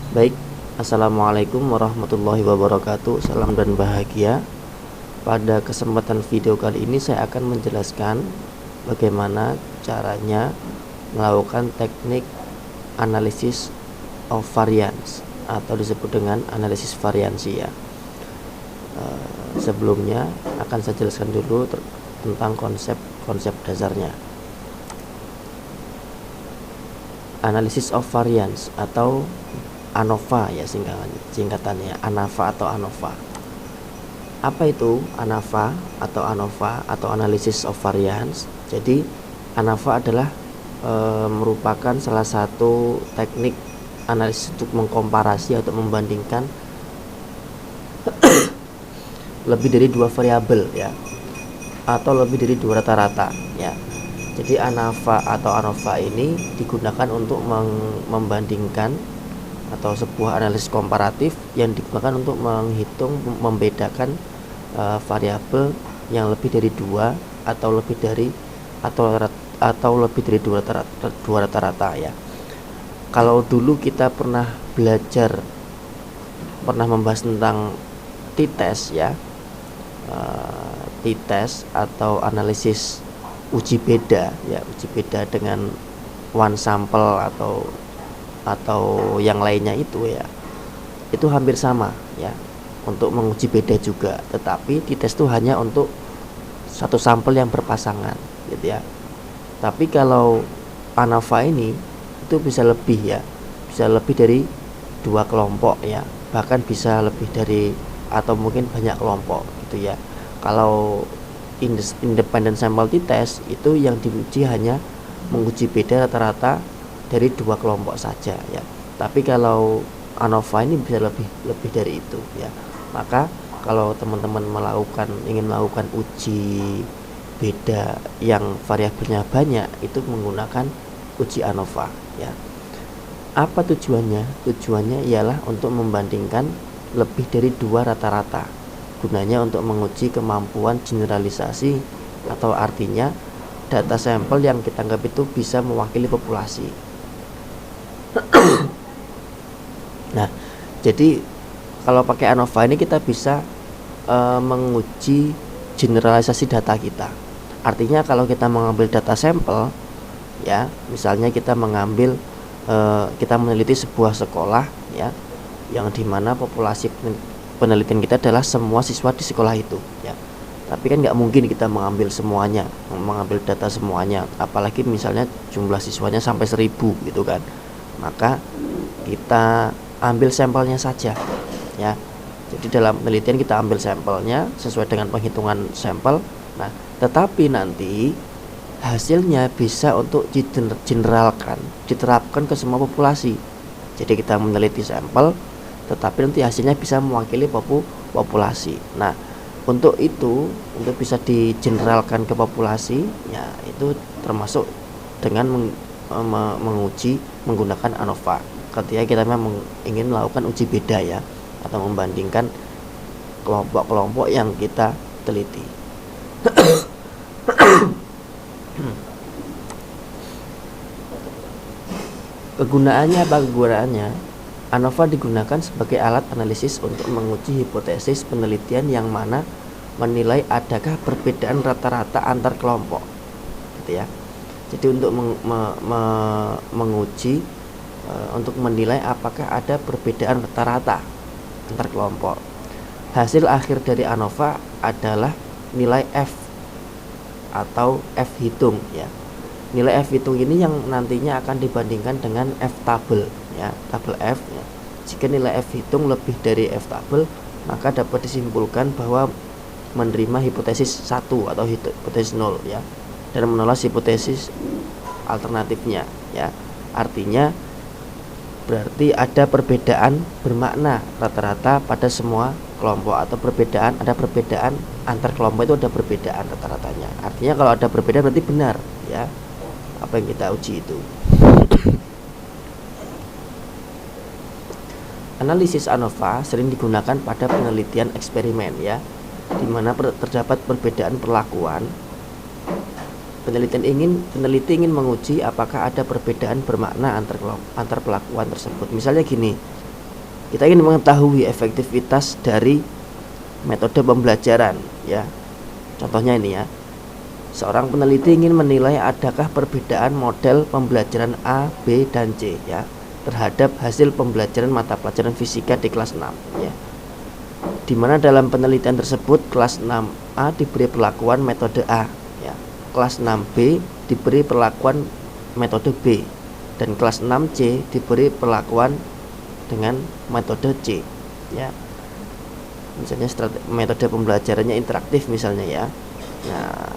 Baik, Assalamualaikum warahmatullahi wabarakatuh. Salam dan bahagia. Pada kesempatan video kali ini saya akan menjelaskan bagaimana caranya melakukan teknik analisis of variance atau disebut dengan analisis variansi ya. Sebelumnya akan saya jelaskan dulu tentang konsep dasarnya. Analisis of variance atau ANOVA ya singkatannya, ANOVA atau ANOVA. Apa itu ANOVA atau ANOVA atau Analysis of Variance? Jadi ANOVA adalah merupakan salah satu teknik analisis untuk mengkomparasi atau membandingkan lebih dari dua variabel ya, atau lebih dari dua rata-rata ya. Jadi ANOVA atau ANOVA ini digunakan untuk membandingkan atau sebuah analisis komparatif yang digunakan untuk menghitung membedakan variabel yang lebih dari dua atau lebih dari lebih dari dua rata-rata ya. Kalau dulu kita pernah membahas tentang t-test ya, t-test atau analisis uji beda dengan one sample atau yang lainnya itu ya, itu hampir sama ya, untuk menguji beda juga, tetapi t-test itu hanya untuk satu sampel yang berpasangan gitu ya. Tapi kalau ANOVA ini itu bisa lebih ya, bisa lebih dari dua kelompok ya, bahkan bisa lebih dari atau mungkin banyak kelompok gitu ya. Kalau independent sample t-test itu yang diuji hanya menguji beda rata-rata dari dua kelompok saja ya. Tapi kalau ANOVA ini bisa lebih dari itu ya. Maka kalau teman-teman ingin melakukan uji beda yang variabelnya banyak, itu menggunakan uji ANOVA ya. Apa tujuannya? Tujuannya ialah untuk membandingkan lebih dari dua rata-rata. Gunanya untuk menguji kemampuan generalisasi, atau artinya data sampel yang kita anggap itu bisa mewakili populasi. Nah, jadi kalau pakai ANOVA ini kita bisa menguji generalisasi data kita. Artinya kalau kita mengambil data sampel ya, misalnya kita meneliti sebuah sekolah ya, yang dimana populasi penelitian kita adalah semua siswa di sekolah itu ya. Tapi kan nggak mungkin kita mengambil data semuanya, apalagi misalnya jumlah siswanya sampai 1.000 gitu kan. Maka kita ambil sampelnya saja ya. Jadi dalam penelitian kita ambil sampelnya sesuai dengan penghitungan sampel. Nah, tetapi nanti hasilnya bisa untuk diterapkan ke semua populasi. Jadi kita meneliti sampel, tetapi nanti hasilnya bisa mewakili populasi. Nah, untuk bisa digeneralkan ke populasi ya, itu termasuk dengan menguji menggunakan ANOVA. Ketika kita memang ingin melakukan uji beda ya, atau membandingkan kelompok-kelompok yang kita teliti. Kegunaannya ANOVA digunakan sebagai alat analisis untuk menguji hipotesis penelitian yang mana menilai adakah perbedaan rata-rata antar kelompok gitu ya. Jadi untuk menguji untuk menilai apakah ada perbedaan rata-rata antar kelompok. Hasil akhir dari ANOVA adalah nilai F atau F hitung ya. Nilai F hitung ini yang nantinya akan dibandingkan dengan F tabel ya, tabel F ya. Jika nilai F hitung lebih dari F tabel, maka dapat disimpulkan bahwa menerima hipotesis 1 atau hipotesis 0 ya, dan menolak hipotesis alternatifnya ya. Artinya berarti ada perbedaan bermakna rata-rata pada semua kelompok, atau ada perbedaan antar kelompok itu ada perbedaan rata-ratanya. Artinya kalau ada perbedaan berarti benar ya apa yang kita uji itu. Analisis ANOVA sering digunakan pada penelitian eksperimen ya, di mana terdapat perbedaan perlakuan. Peneliti ingin menguji apakah ada perbedaan bermakna antar perlakuan tersebut. Misalnya gini, Kita ingin mengetahui efektivitas dari metode pembelajaran ya. Contohnya ini ya. Seorang peneliti ingin menilai adakah perbedaan model pembelajaran A, B, dan C ya terhadap hasil pembelajaran mata pelajaran fisika di kelas 6 ya. Di mana dalam penelitian tersebut kelas 6A diberi perlakuan metode A ya. Kelas 6B diberi perlakuan metode B dan kelas 6C diberi perlakuan dengan metode C ya. Misalnya metode pembelajarannya interaktif misalnya ya. Nah,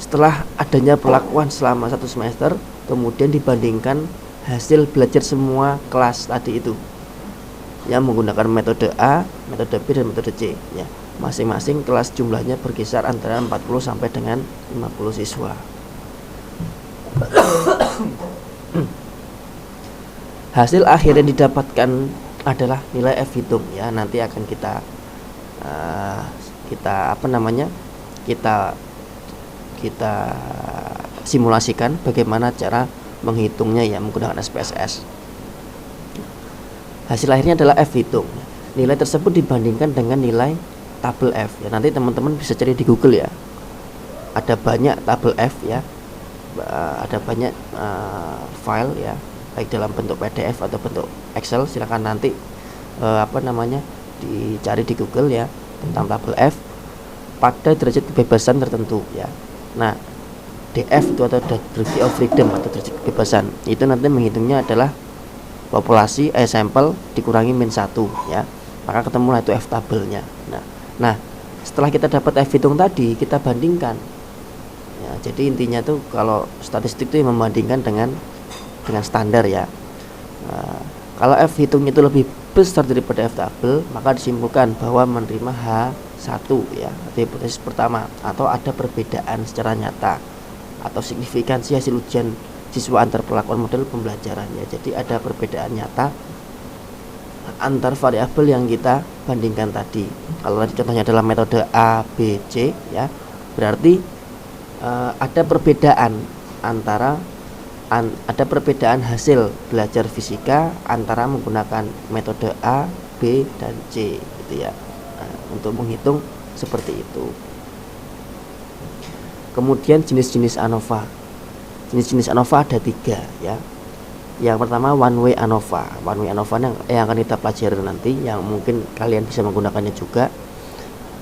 setelah adanya perlakuan selama 1 semester, kemudian dibandingkan hasil belajar semua kelas tadi itu yang menggunakan metode A, metode B, dan metode C ya. Masing-masing kelas jumlahnya berkisar antara 40 sampai dengan 50 siswa. Hasil akhir yang didapatkan adalah nilai F hitung ya. Nanti akan kita simulasikan bagaimana cara menghitungnya ya menggunakan SPSS. Hasil akhirnya adalah F hitung. Nilai tersebut dibandingkan dengan nilai tabel F ya. Nanti teman-teman bisa cari di Google ya. Ada banyak tabel F ya. Ada banyak file ya, baik dalam bentuk PDF atau bentuk Excel. Silakan nanti dicari di Google ya tentang tabel F pada derajat kebebasan tertentu ya. Nah, DF itu atau degree of freedom atau derajat kebebasan itu nanti menghitungnya adalah populasi sampel dikurangi -1 ya. Maka ketemulah itu F tabelnya. Nah, setelah kita dapat F hitung tadi, kita bandingkan ya. Jadi intinya tuh kalau statistik itu membandingkan dengan standar ya. Nah, kalau F hitung itu lebih besar daripada F tabel, maka disimpulkan bahwa menerima H1 ya, hipotesis pertama, atau ada perbedaan secara nyata atau signifikansi hasil ujian siswa antar perlakuan model pembelajaran ya. Jadi ada perbedaan nyata antar variabel yang kita bandingkan tadi. Kalau tadi contohnya adalah metode A, B, C ya, berarti ada perbedaan ada perbedaan hasil belajar fisika antara menggunakan metode A, B, dan C gitu ya. Nah, untuk menghitung seperti itu. Kemudian jenis-jenis ANOVA. Jenis-jenis ANOVA ada 3 ya. Yang pertama one way ANOVA. One way ANOVA yang akan kita pelajari nanti, yang mungkin kalian bisa menggunakannya juga.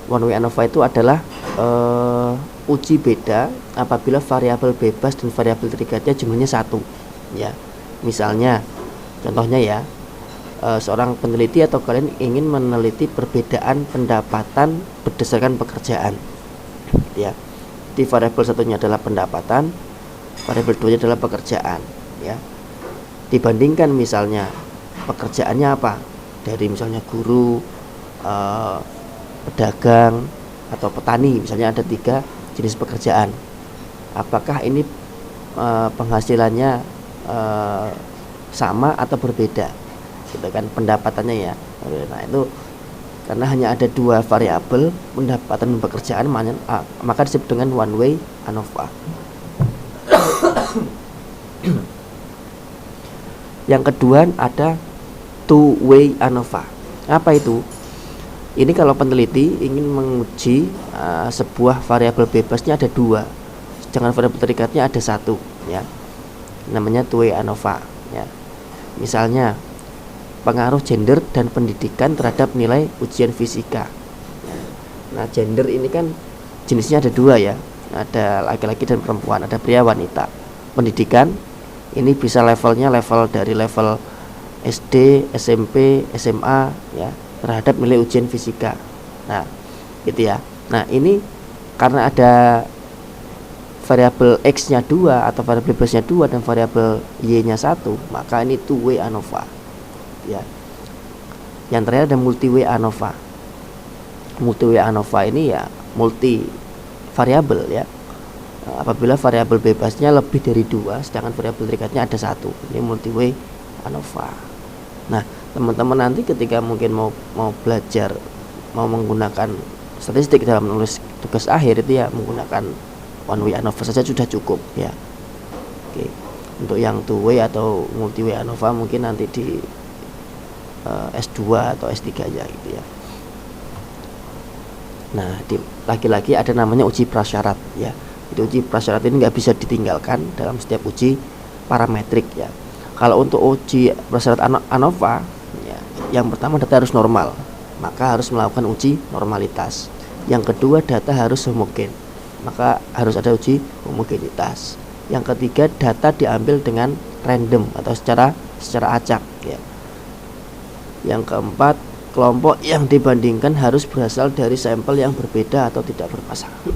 One way ANOVA itu adalah uji beda apabila variabel bebas dan variabel terigatnya jumlahnya 1 ya. Misalnya contohnya ya, seorang peneliti atau kalian ingin meneliti perbedaan pendapatan berdasarkan pekerjaan ya. Di variabel satunya adalah pendapatan, variabel 2 adalah pekerjaan ya. Dibandingkan misalnya pekerjaannya apa, dari misalnya guru, pedagang, atau petani, misalnya ada 3 jenis pekerjaan. Apakah ini penghasilannya sama atau berbeda, gitu kan, pendapatannya ya. Nah itu karena hanya ada 2 variabel pendapatan dan pekerjaan, maka disebut dengan one way ANOVA. Yang kedua ada two way ANOVA. Apa itu? Ini kalau peneliti ingin menguji sebuah variabel bebasnya ada 2, sedangkan variabel terikatnya ada 1 ya. Namanya two way ANOVA ya. Misalnya pengaruh gender dan pendidikan terhadap nilai ujian fisika. Nah, gender ini kan jenisnya ada 2 ya. Ada laki-laki dan perempuan, ada pria wanita. Pendidikan ini bisa levelnya dari level SD, SMP, SMA ya, terhadap nilai ujian fisika. Nah, gitu ya. Nah, ini karena ada variabel X-nya 2 atau variabel bebasnya 2 dan variabel Y-nya 1, maka ini two way ANOVA. Ya. Yang terakhir ada multi way ANOVA. Multi way ANOVA ini ya multi variabel ya. Apabila variabel bebasnya lebih dari 2 sedangkan variabel terikatnya ada 1, ini multi way ANOVA. Nah, teman-teman nanti ketika mungkin mau belajar, mau menggunakan statistik dalam menulis tugas akhir itu ya menggunakan one way ANOVA saja sudah cukup ya. Oke. Untuk yang two way atau multi way ANOVA mungkin nanti S2 atau S3 aja gitu ya. Nah, lagi-lagi ada namanya uji prasyarat ya. Itu uji prasyarat ini nggak bisa ditinggalkan dalam setiap uji parametrik ya. Kalau untuk uji prasyarat ANOVA ya, yang pertama data harus normal, maka harus melakukan uji normalitas. Yang kedua data harus homogen, maka harus ada uji homogenitas. Yang ketiga data diambil dengan random atau secara acak ya. Yang keempat, kelompok yang dibandingkan harus berasal dari sampel yang berbeda atau tidak berpasangan.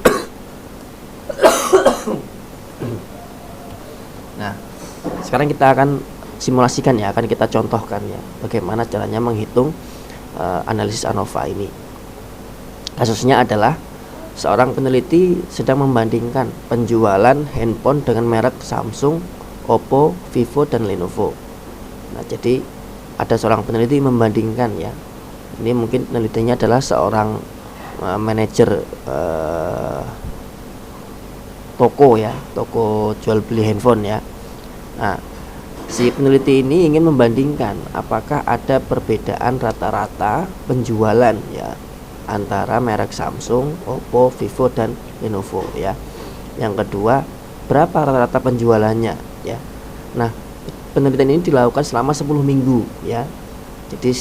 Nah, sekarang kita akan simulasikan ya, akan kita contohkan ya, bagaimana caranya menghitung analisis ANOVA ini. Kasusnya adalah seorang peneliti sedang membandingkan penjualan handphone dengan merek Samsung, Oppo, Vivo, dan Lenovo. Nah, jadi ada seorang peneliti membandingkan ya. Ini mungkin penelitinya adalah seorang manajer toko ya, toko jual beli handphone ya. Nah, si peneliti ini ingin membandingkan apakah ada perbedaan rata-rata penjualan ya antara merek Samsung, Oppo, Vivo, dan Lenovo ya. Yang kedua, berapa rata-rata penjualannya ya. Nah, penelitian ini dilakukan selama 10 minggu ya. Jadi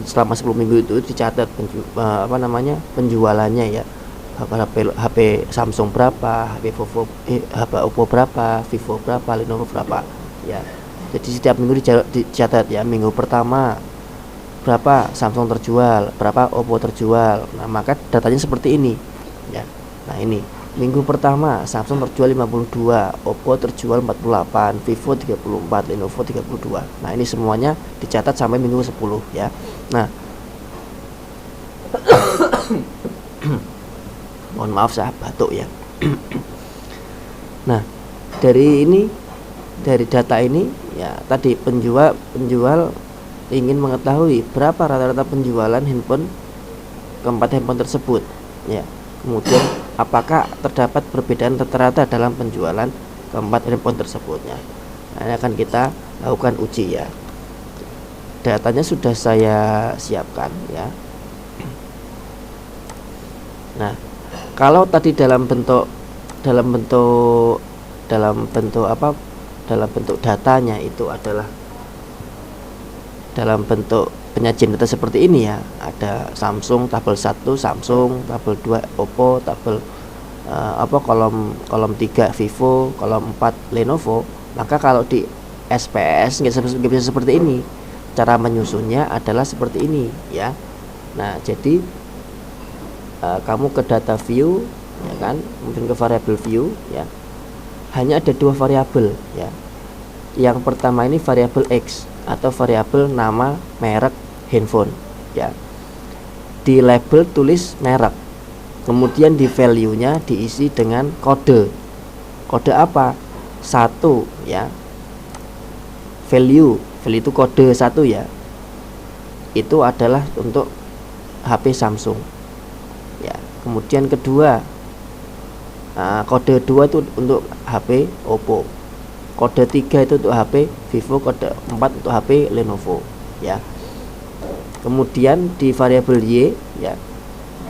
selama 10 minggu itu dicatat penjualannya ya. HP Samsung berapa, HP Oppo berapa, Vivo berapa, Lenovo berapa ya. Jadi setiap minggu dicatat ya. Minggu pertama berapa Samsung terjual, berapa Oppo terjual. Nah, maka datanya seperti ini ya. Nah, ini minggu pertama Samsung terjual 52, Oppo terjual 48, Vivo 34, Lenovo 32. Nah, ini semuanya dicatat sampai minggu 10 ya. Nah, mohon maaf saya batuk ya. Nah, dari data ini ya, tadi penjual ingin mengetahui berapa rata-rata penjualan keempat handphone tersebut ya. Kemudian apakah terdapat perbedaan rata-rata dalam penjualan keempat handphone tersebutnya. Nah, ini akan kita lakukan uji ya. Datanya sudah saya siapkan ya. Nah, kalau tadi dalam bentuk datanya itu adalah dalam bentuk penyajian data seperti ini ya. Ada Samsung tabel 1 Samsung, tabel 2 Oppo, tabel kolom 3 Vivo, kolom 4 Lenovo. Maka kalau di SPS nggak bisa seperti ini. Cara menyusunnya adalah seperti ini ya. Nah, jadi kamu ke data view ya kan, kemudian ke variable view ya. Hanya ada dua variabel ya. Yang pertama ini variabel X atau variabel nama merek handphone ya. Di label tulis merek. Kemudian di value-nya diisi dengan kode. Kode apa? 1 ya. Value itu kode 1 ya. Itu adalah untuk HP Samsung. Ya. Kemudian kedua, kode 2 itu untuk HP Oppo. Kode 3 itu untuk HP Vivo, kode 4 untuk HP Lenovo ya. Kemudian di variabel Y ya,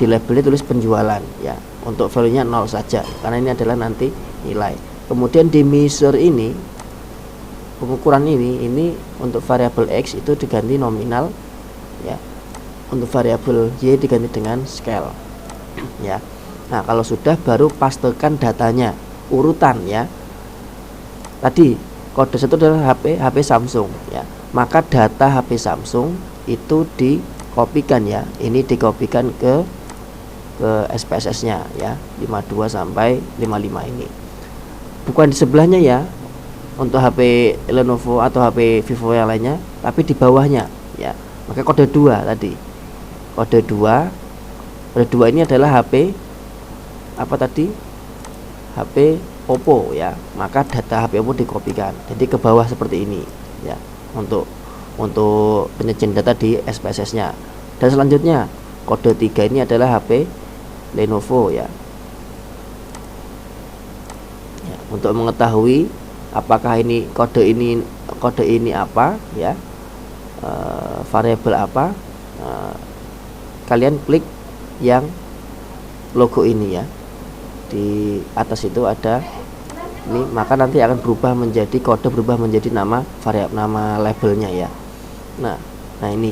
di labelnya tulis penjualan ya. Untuk value-nya 0 saja karena ini adalah nanti nilai. Kemudian di measure ini, pengukuran ini untuk variabel X itu diganti nominal ya. Untuk variabel Y diganti dengan scale ya. Nah, kalau sudah baru pastekan datanya urutan ya. Tadi kode 1 adalah HP Samsung ya. Maka data HP Samsung itu dikopikan ya. Ini dikopikan ke SPSS-nya ya, 52 sampai 55 ini. Bukan di sebelahnya ya untuk HP Lenovo atau HP Vivo yang lainnya, tapi di bawahnya ya. Maka kode 2 tadi. Kode 2 ini adalah HP apa tadi? HP Oppo ya. Maka data HP Oppo dikopikan. Jadi ke bawah seperti ini ya. Untuk penyajian data di SPSS-nya. Dan selanjutnya kode 3 ini adalah HP Lenovo ya. Ya, untuk mengetahui apakah ini kode ini apa ya. variabel apa, kalian klik yang logo ini ya, di atas itu ada ini, maka nanti akan berubah menjadi kode, berubah menjadi nama variabel, nama labelnya ya. Nah ini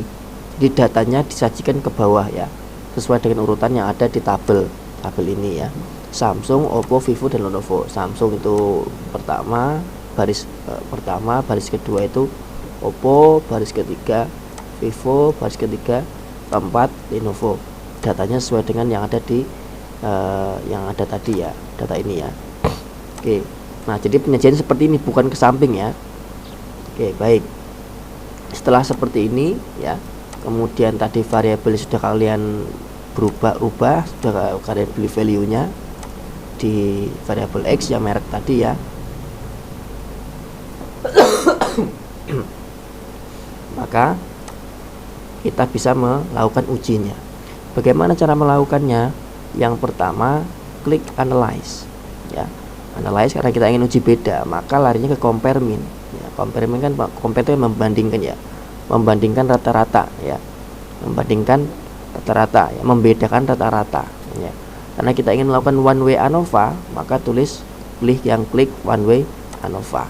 di datanya disajikan ke bawah ya, sesuai dengan urutan yang ada di tabel ini ya. Samsung, Oppo, Vivo, dan Lenovo. Samsung itu pertama, baris pertama, baris kedua itu Oppo, baris ketiga Vivo, baris ketiga keempat Lenovo. Datanya sesuai dengan yang ada di yang ada tadi ya, data ini ya. Oke, nah jadi penyajian seperti ini, bukan ke samping ya. Oke, baik. Setelah seperti ini ya, kemudian tadi variabel sudah kalian berubah, sudah kalian beli value-nya di variabel X yang merek tadi ya. Maka kita bisa melakukan ujinya. Bagaimana cara melakukannya? Yang pertama, klik analyze ya. Analyze karena kita ingin uji beda, maka larinya ke compare min ya. Compare min kan, compare itu membandingkan ya, membandingkan rata-rata ya, membandingkan rata-rata ya, membedakan rata-rata ya. Karena kita ingin melakukan one way ANOVA, maka pilih yang klik one way ANOVA.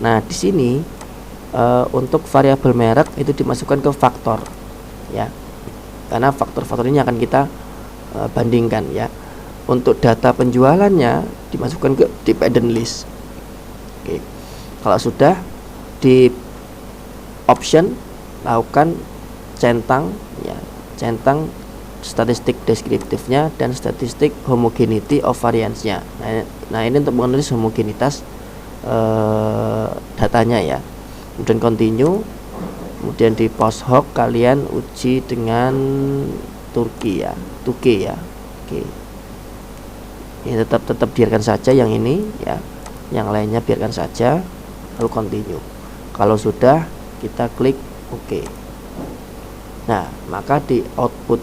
Nah di sini untuk variabel merek itu dimasukkan ke faktor ya, karena faktor-faktor ini akan kita bandingkan ya. Untuk data penjualannya dimasukkan ke dependent list. Oke. Kalau sudah di option, lakukan centang ya, centang statistik deskriptifnya dan statistik homogeneity of variance-nya. Nah ini untuk menulis homogenitas datanya ya. Kemudian continue, kemudian di post hoc kalian uji dengan Turki ya, Oke. Ini tetap biarkan saja yang ini ya, yang lainnya biarkan saja, lalu continue. Kalau sudah, kita klik OK. Nah maka di output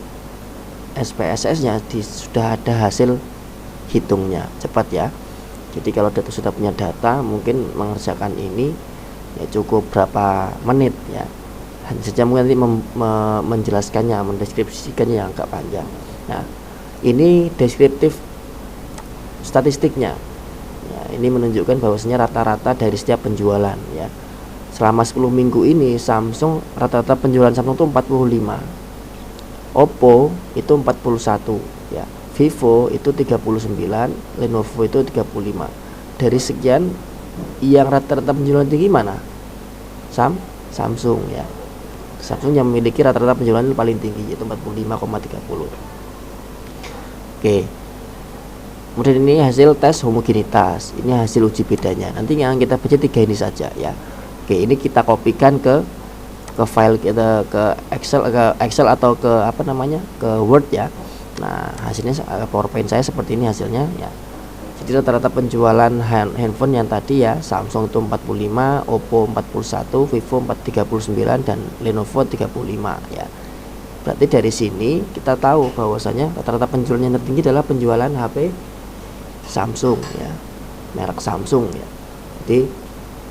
SPSS-nya sudah ada hasil hitungnya, cepat ya. Jadi kalau data sudah punya data, mungkin mengerjakan ini ya cukup berapa menit ya, hanya saja mungkin nanti menjelaskannya, mendeskripsikannya yang agak panjang. Nah ini deskriptif statistiknya ya, ini menunjukkan bahwasanya rata-rata dari setiap penjualan ya. Selama 10 minggu ini Samsung, rata-rata penjualan Samsung itu 45, Oppo itu 41 ya, Vivo itu 39, Lenovo itu 35. Dari sekian yang rata-rata penjualan tinggi mana? Samsung ya. Samsung yang memiliki rata-rata penjualan paling tinggi yaitu 45,30. Oke. Kemudian ini hasil tes homogenitas, ini hasil uji bedanya. Nanti yang kita baca 3 ini saja ya. Oke, ini kita kopikan ke file kita, ke Excel atau ke ke Word ya. Nah hasilnya PowerPoint saya seperti ini hasilnya ya. Jadi rata-rata penjualan handphone yang tadi ya, Samsung itu 45, Oppo 41, Vivo 39, dan Lenovo 35 ya. Berarti dari sini kita tahu bahwasanya rata-rata penjualan yang tertinggi adalah penjualan HP Samsung ya, merek Samsung ya. Jadi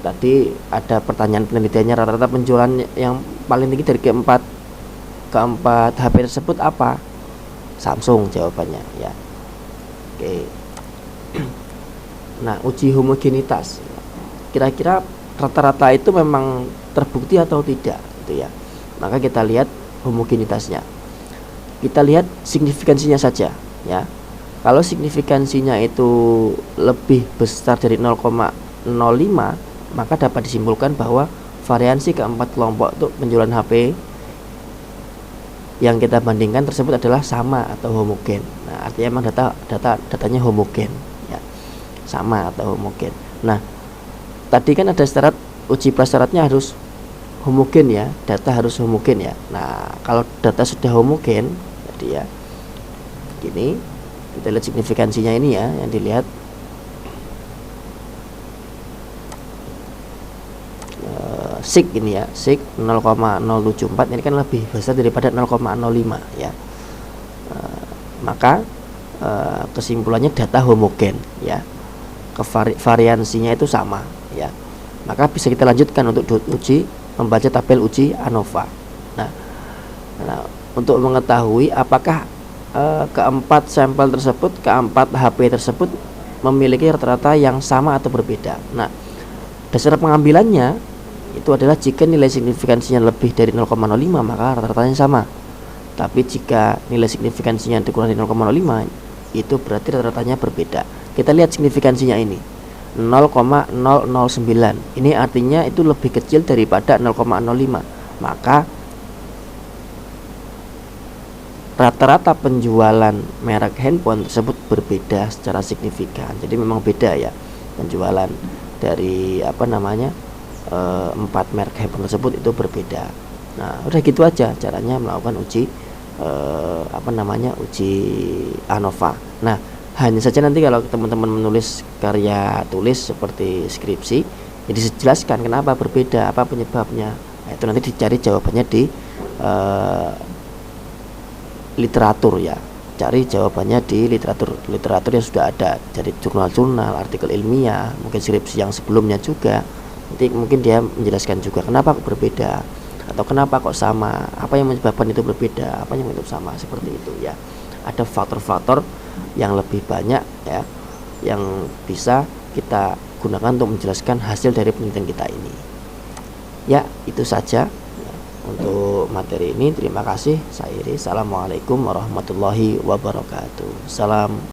tadi ada pertanyaan penelitiannya, rata-rata penjualan yang paling tinggi dari keempat HP tersebut apa? Samsung jawabannya ya. Oke. Nah uji homogenitas, kira-kira rata-rata itu memang terbukti atau tidak gitu ya. Maka kita lihat homogenitasnya, kita lihat signifikansinya saja ya. Kalau signifikansinya itu lebih besar dari 0,05, maka dapat disimpulkan bahwa variansi keempat kelompok untuk penjualan HP yang kita bandingkan tersebut adalah sama atau homogen. Nah artinya memang datanya homogen ya, sama atau homogen. Nah tadi kan ada syarat, uji prasyaratnya harus homogen ya, data harus homogen ya. Nah kalau data sudah homogen, jadi ya gini, kita lihat signifikansinya ini ya, yang dilihat SIG ini ya, SIG 0,074 ini kan lebih besar daripada 0,05 ya. Maka kesimpulannya data homogen ya, variansinya itu sama ya. Maka bisa kita lanjutkan untuk uji membaca tabel uji ANOVA. Nah, untuk mengetahui apakah keempat sampel tersebut, keempat HP tersebut memiliki rata-rata yang sama atau berbeda. Nah, dasar pengambilannya itu adalah jika nilai signifikansinya lebih dari 0,05 maka rata-ratanya sama. Tapi jika nilai signifikansinya dikurang dari 0,05 itu berarti rata-ratanya berbeda. Kita lihat signifikansinya ini 0,009. Ini artinya itu lebih kecil daripada 0,05. Maka rata-rata penjualan merek handphone tersebut berbeda secara signifikan. Jadi memang beda ya penjualan dari 4 merek handphone tersebut itu berbeda. Nah, udah gitu aja caranya melakukan uji uji ANOVA. Nah, hanya saja nanti kalau teman-teman menulis karya tulis seperti skripsi, ya dijelaskan kenapa berbeda, apa penyebabnya. Nah, itu nanti dicari jawabannya di literatur ya. Cari jawabannya di literatur yang sudah ada, jadi jurnal-jurnal, artikel ilmiah, mungkin skripsi yang sebelumnya juga. Nanti mungkin dia menjelaskan juga kenapa kok berbeda atau kenapa kok sama, apa yang menyebabkan itu berbeda, apa yang menyebabkan sama, seperti itu ya. Ada faktor-faktor yang lebih banyak ya yang bisa kita gunakan untuk menjelaskan hasil dari penelitian kita ini. Ya, itu saja untuk materi ini. Terima kasih. Saya Iri. Assalamualaikum warahmatullahi wabarakatuh. Salam.